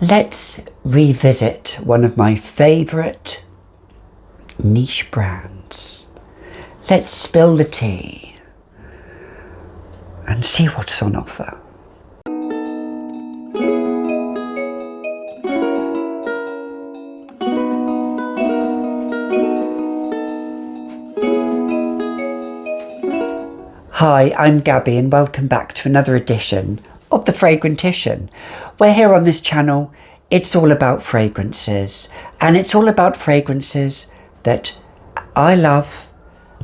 let's revisit one of my favourite niche brands. Let's spill the tea and see what's on offer. Hi, I'm Gabby and welcome back to another edition of The Fragrantician, where here on this channel it's all about fragrances, and it's all about fragrances that I love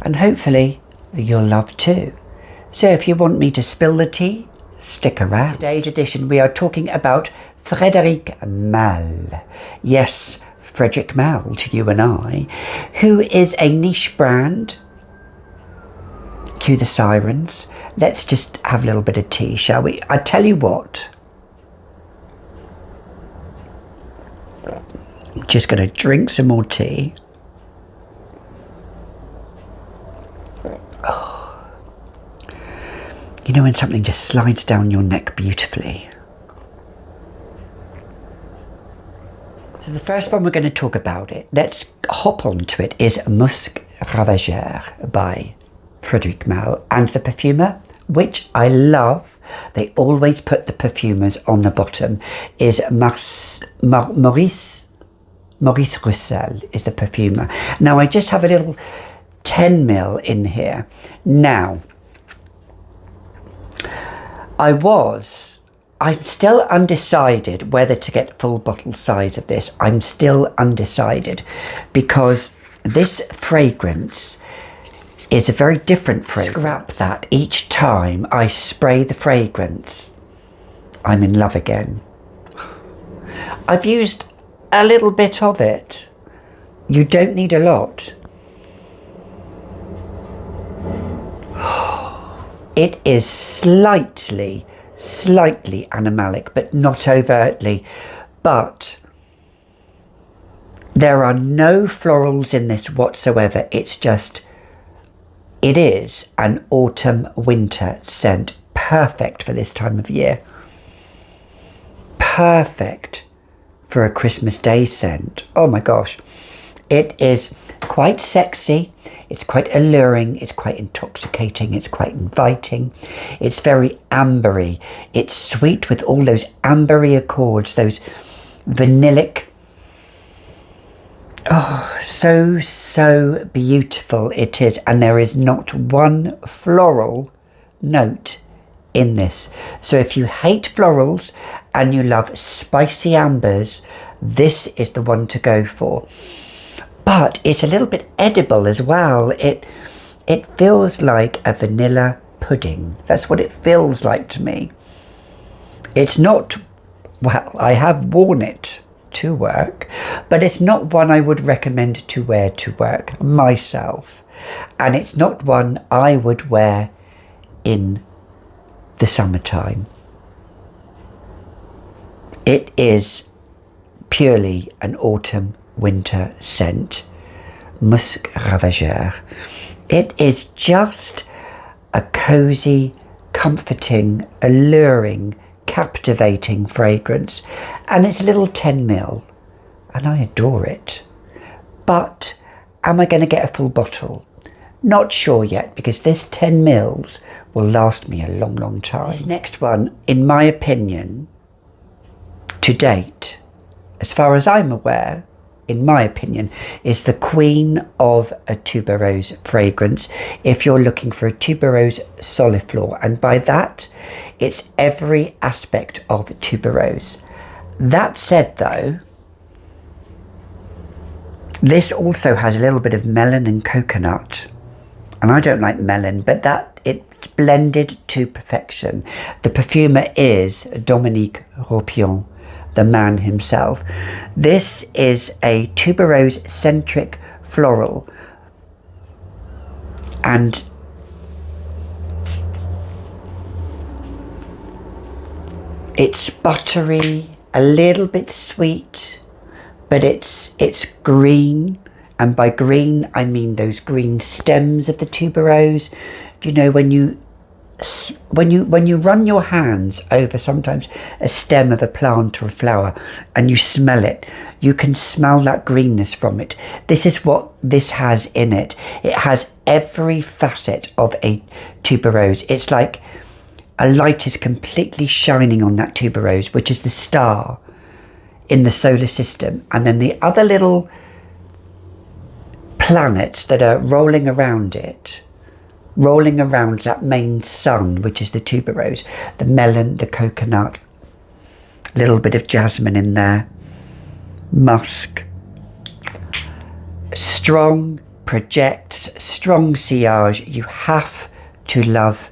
and hopefully you'll love too. So if you want me to spill the tea, stick around. Today's edition we are talking about Frederic Malle. Yes, Frederic Malle to you and I, who is a niche brand. Cue the sirens. Let's just have a little bit of tea, shall we? I tell you what, I'm just going to drink some more tea. Oh. You know when something just slides down your neck beautifully? So the first one we're going to talk about, let's hop onto it, is Musc Ravageur by Frederic Malle, and the perfumer, which I love, they always put the perfumers on the bottom, is Maurice Roussel is the perfumer. Now I just have a little 10ml in here. Now I'm still undecided whether to get full bottle size of this. I'm still undecided because this fragrance is a very different fragrance. Scrap that. Each time I spray the fragrance, I'm in love again. I've used a little bit of it. You don't need a lot. It is slightly animalic, but not overtly. But there are no florals in this whatsoever. It is an autumn-winter scent, perfect for this time of year. Perfect for a Christmas Day scent. Oh my gosh. It is quite sexy, it's quite alluring, it's quite intoxicating, it's quite inviting. It's very ambery. It's sweet with all those ambery accords, those vanillic. Oh, so beautiful it is, and there is not one floral note in this. So if you hate florals and you love spicy ambers, this is the one to go for. But it's a little bit edible as well. It feels like a vanilla pudding. That's what it feels like to me. It's not, well, I have worn it to work, but it's not one I would recommend to wear to work myself, and it's not one I would wear in the summertime. It is purely an autumn winter scent. Musc Ravageur. It is just a cozy, comforting, alluring, captivating fragrance, and it's a little 10ml, and I adore it. But am I going to get a full bottle? Not sure yet, because this 10ml will last me a long time. This next one, in my opinion, to date, as far as I'm aware, in my opinion, is the queen of a tuberose fragrance if you're looking for a tuberose soliflor, and by that it's every aspect of tuberose. That said though, this also has a little bit of melon and coconut, and I don't like melon, but that it's blended to perfection. The perfumer is Dominique Ropion, the man himself. This is a tuberose centric floral, and it's buttery, a little bit sweet, but it's green, and by green I mean those green stems of the tuberose. Do you know when you when you run your hands over sometimes a stem of a plant or a flower and you smell it, you can smell that greenness from it. This is what this has in it. It has every facet of a tuberose. It's like a light is completely shining on that tuberose, which is the star in the solar system, and then the other little planets that are rolling around it, rolling around that main sun, which is the tuberose, the melon, the coconut, a little bit of jasmine in there, musk, strong, projects, strong sillage. You have to love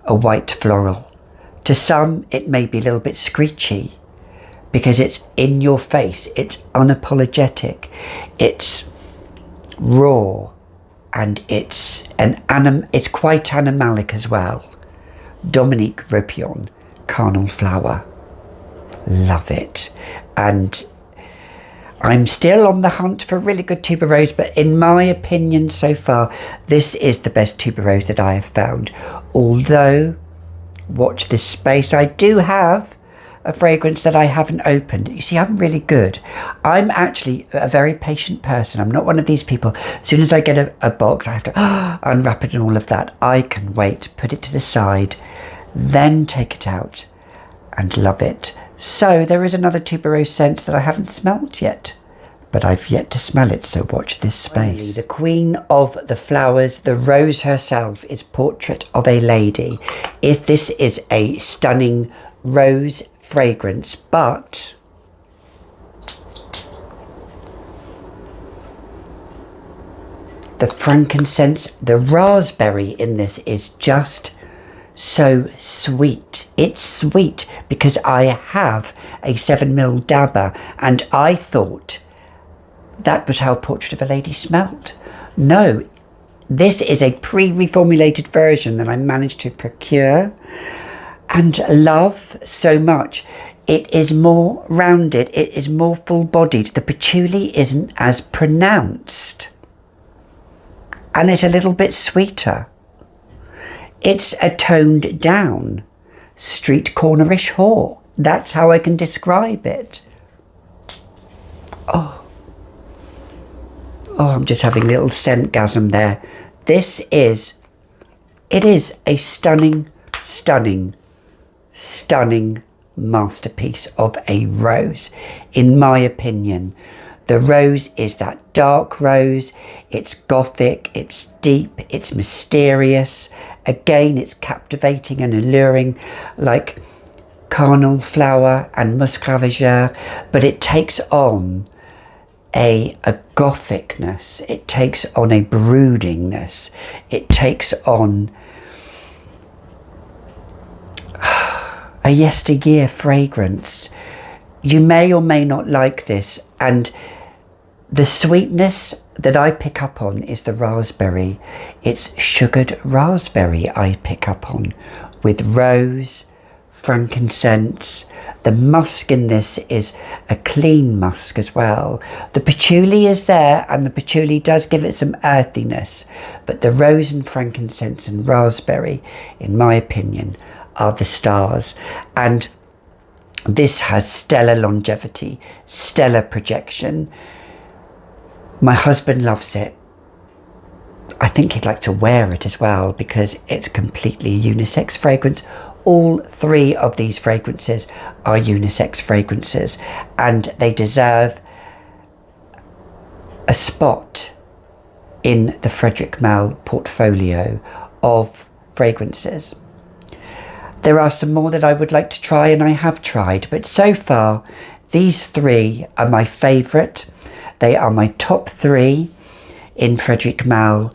a white floral. To some, it may be a little bit screechy because it's in your face, it's unapologetic, it's raw, and it's it's quite animalic as well. Dominique Ropion, Carnal Flower, love it. And I'm still on the hunt for a really good tuberose, but in my opinion so far, this is the best tuberose that I have found. Although, watch this space, I do have a fragrance that I haven't opened. You see, I'm really good. I'm actually a very patient person. I'm not one of these people. As soon as I get a box, I have to unwrap it and all of that. I can wait, put it to the side, then take it out and love it. So there is another tuberose scent that I haven't smelled yet, but I've yet to smell it, so watch this space. Finally, the queen of the flowers, the rose herself, is Portrait of a Lady. If this is a stunning rose fragrance, but the frankincense, the raspberry in this is just so sweet. It's sweet because I have a 7mm dabber and I thought that was how Portrait of a Lady smelled. No, this is a pre-reformulated version that I managed to procure and love so much. It is more rounded, it is more full-bodied. The patchouli isn't as pronounced, and it's a little bit sweeter. It's a toned down street cornerish haw. That's how I can describe it. Oh, I'm just having a little scentgasm there. It is a stunning, stunning, stunning masterpiece of a rose, in my opinion. The rose is that dark rose. It's gothic, it's deep, it's mysterious. Again, it's captivating and alluring, like Carnal Flower and Musc Ravageur, but it takes on a gothicness, it takes on a broodingness, it takes on a yesteryear fragrance. You may or may not like this, and the sweetness that I pick up on is the raspberry. It's sugared raspberry I pick up on, with rose, frankincense. The musk in this is a clean musk as well. The patchouli is there, and the patchouli does give it some earthiness, but the rose and frankincense and raspberry, in my opinion, are the stars. And this has stellar longevity, stellar projection. My husband loves it. I think he'd like to wear it as well because it's completely a unisex fragrance. All three of these fragrances are unisex fragrances, and they deserve a spot in the Frederic Malle portfolio of fragrances. There are some more that I would like to try, and I have tried, but so far these three are my favourite. They are my top three in Frederic Malle,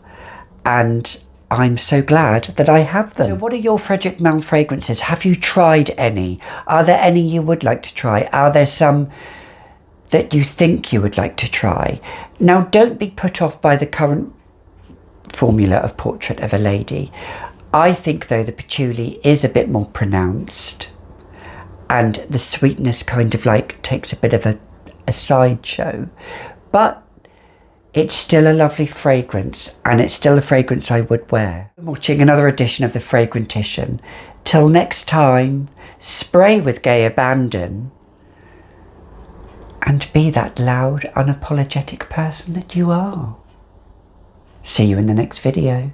and I'm so glad that I have them. So what are your Frederic Malle fragrances? Have you tried any? Are there any you would like to try? Are there some that you think you would like to try? Now, don't be put off by the current formula of Portrait of a Lady. I think, though, the patchouli is a bit more pronounced, and the sweetness kind of like takes a bit of a sideshow. But it's still a lovely fragrance, and it's still a fragrance I would wear. I'm watching another edition of the Fragrantician. Till next time, spray with gay abandon and be that loud, unapologetic person that you are. See you in the next video.